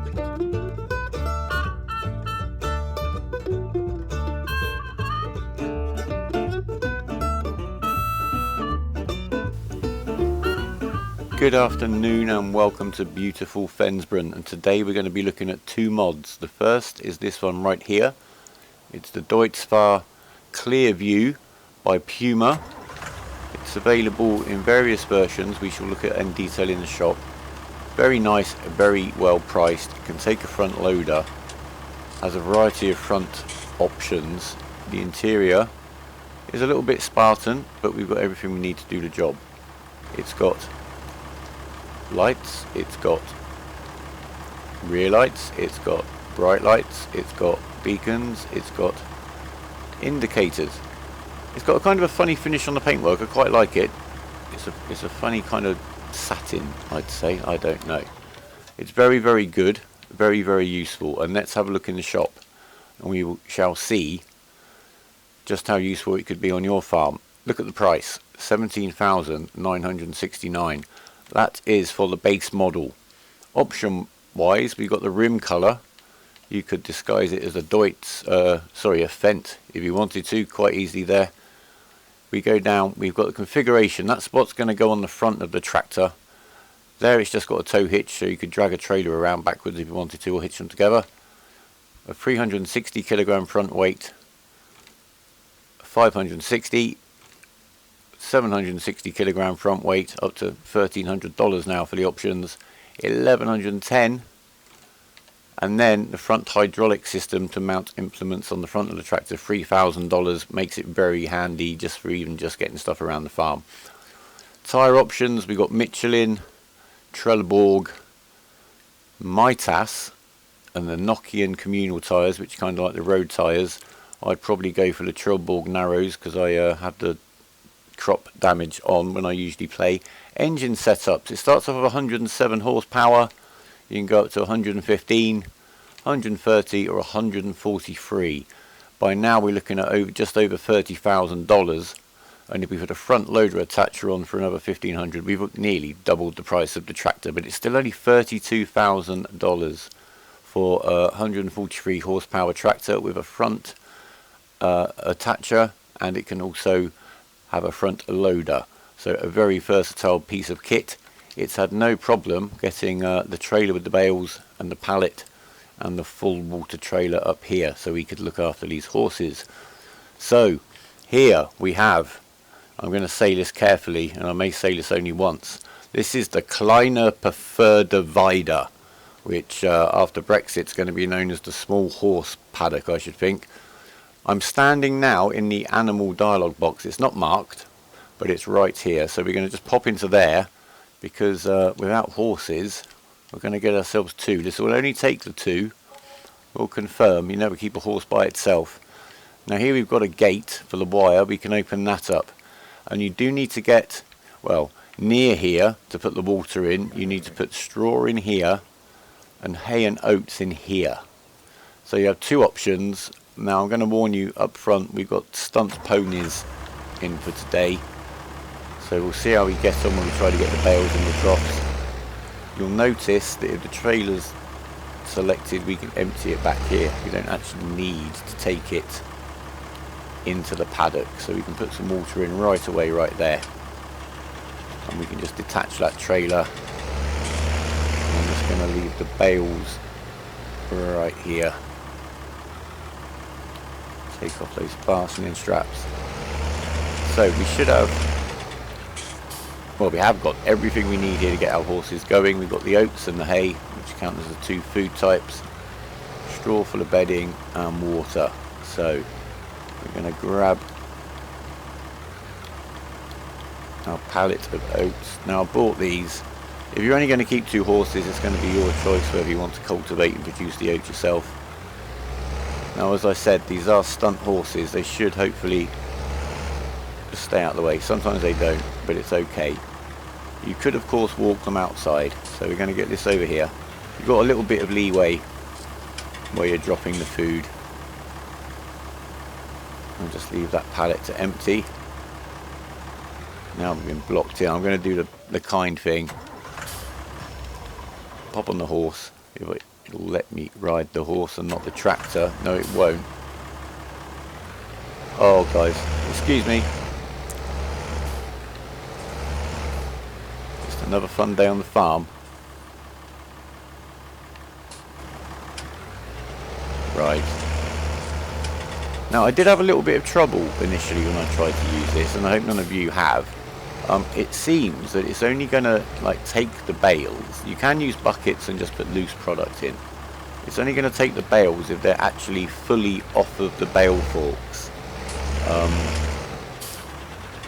Good afternoon and welcome to beautiful Fensburn, and today we're going to be looking at two mods. The first is this one right here. It's the Deutz Agrostar Clearview by Puma. It's available in various versions. We shall look at in detail in the shop. Very nice, very well priced. It can take a front loader. Has a variety of front options. The interior is a little bit Spartan, but we've got everything we need to do the job. It's got lights, it's got rear lights, it's got bright lights, it's got beacons, it's got indicators. It's got a kind of a funny finish on the paintwork. I quite like it. It's a funny kind of satin, I'd say. I don't know. It's very, very good, very, very useful. And let's have a look in the shop and we shall see just how useful it could be on your farm. Look at the price, $17,969. That is for the base model. Option wise, we've got the rim colour. You could disguise it as a Deutz, a Fendt if you wanted to, quite easily there. We go down, we've got the configuration. That spot's going to go on the front of the tractor. There it's just got a tow hitch, so you could drag a trailer around backwards if you wanted to, or hitch them together. A 360 kilogram front weight, 560, 760 kilogram front weight, up to $1,300 now for the options, 1,110, and then the front hydraulic system to mount implements on the front of the tractor, $3,000, makes it very handy just for even just getting stuff around the farm. Tyre options, we got Michelin, Trelleborg, Mitas, and the Nokian communal tyres, which are kind of like the road tyres. I'd probably go for the Trelleborg Narrows because I have the crop damage on when I usually play. Engine setups, it starts off with 107 horsepower. You can go up to 115, 130 or 143. By now we're looking at just over $30,000, and if we put a front loader attacher on for another $1,500, we've nearly doubled the price of the tractor, but it's still only $32,000 for a 143 horsepower tractor with a front attacher, and it can also have a front loader. So a very versatile piece of kit. It's had no problem getting the trailer with the bales and the pallet and the full water trailer up here, so we could look after these horses. So here we have, I'm going to say this carefully, and I may say this only once, this is the Kleiner Divider, which after Brexit is going to be known as the small horse paddock, I should think. I'm standing now in the animal dialogue box. It's not marked, but it's right here. So we're going to just pop into there, because without horses, we're going to get ourselves two. This will only take the two. We'll confirm. You never keep a horse by itself. Now here we've got a gate for the wire. We can open that up. And you do need to get, well, near here to put the water in. You need to put straw in here and hay and oats in here. So you have two options. Now I'm going to warn you up front, we've got stunt ponies in for today, so we'll see how we get on when we try to get the bales in the troughs. You'll notice that if the trailer's selected, we can empty it back here. We don't actually need to take it into the paddock, so we can put some water in right away right there, and we can just detach that trailer. I'm just going to leave the bales right here. Take off those fastening straps. So we should have, well, we have got everything we need here to get our horses going. We've got the oats and the hay, which count as the two food types, straw full of bedding and water. So we're going to grab our pallet of oats. Now I bought these. If you're only going to keep two horses, it's going to be your choice whether you want to cultivate and produce the oats yourself. Now, as I said, these are stunt horses. They should hopefully just stay out of the way. Sometimes they don't, but it's okay. You could, of course, walk them outside. So we're going to get this over here. You've got a little bit of leeway where you're dropping the food. I'll just leave that pallet to empty. Now I've been blocked in. I'm going to do the kind thing. Pop on the horse, If it'll let me ride the horse and not the tractor. No, it won't. Oh, guys, excuse me. Just another fun day on the farm. Right. Now, I did have a little bit of trouble initially when I tried to use this, and I hope none of you have. It seems that it's only going to like take the bales. You can use buckets and just put loose product in. It's only going to take the bales if they're actually fully off of the bale forks.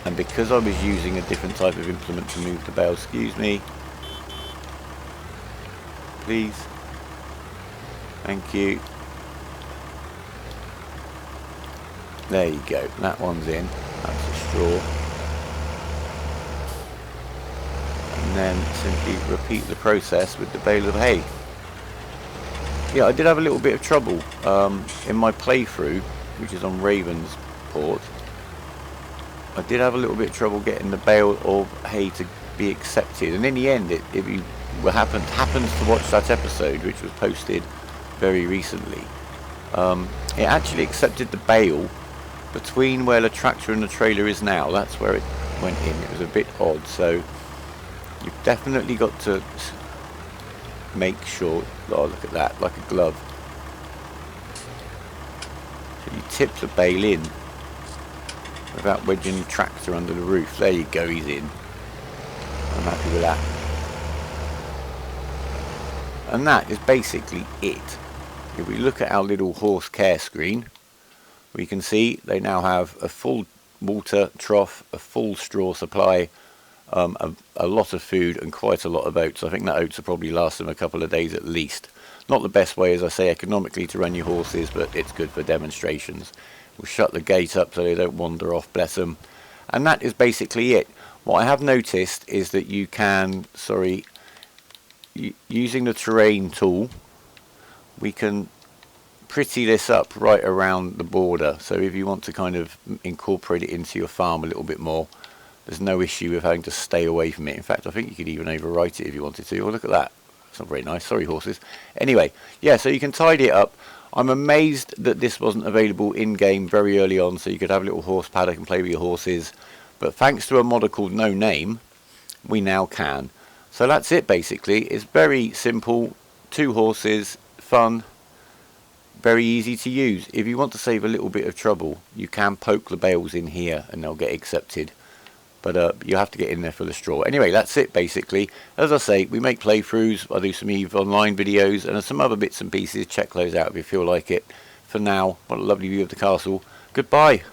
And because I was using a different type of implement to move the bales, excuse me, please, thank you. There you go, that one's in, that's a straw. And then simply repeat the process with the bale of hay. Yeah, I did have a little bit of trouble in my playthrough, which is on Raven's port. I did have a little bit of trouble getting the bale of hay to be accepted, and in the end, if you happens to watch that episode, which was posted very recently, it actually accepted the bale between where the tractor and the trailer is now. That's where it went in. It was a bit odd, so you've definitely got to make sure. Oh, look at that, like a glove. So you tip the bale in without wedging the tractor under the roof. There you go, he's in. I'm happy with that. And that is basically it. If we look at our little horse care screen, we can see they now have a full water trough, a full straw supply, a lot of food and quite a lot of oats. I think that oats will probably last them a couple of days at least. Not the best way, as I say, economically to run your horses, but it's good for demonstrations. We'll shut the gate up so they don't wander off, bless them. And that is basically it. What I have noticed is that you can, using the terrain tool, we can pretty this up right around the border. So if you want to kind of incorporate it into your farm a little bit more, there's no issue with having to stay away from it. In fact, I think you could even overwrite it if you wanted to. Oh, look at that. It's not very nice. Sorry, horses. Anyway, yeah, so you can tidy it up. I'm amazed that this wasn't available in-game very early on, so you could have a little horse paddock and play with your horses. But thanks to a modder called No.Naim, we now can. So that's it, basically. It's very simple. 2 horses, fun, very easy to use. If you want to save a little bit of trouble, you can poke the bales in here and they'll get accepted. But you have to get in there for the straw. Anyway, that's it basically. As I say, we make playthroughs. I do some EVE Online videos and some other bits and pieces. Check those out if you feel like it. For now, what a lovely view of the castle. Goodbye.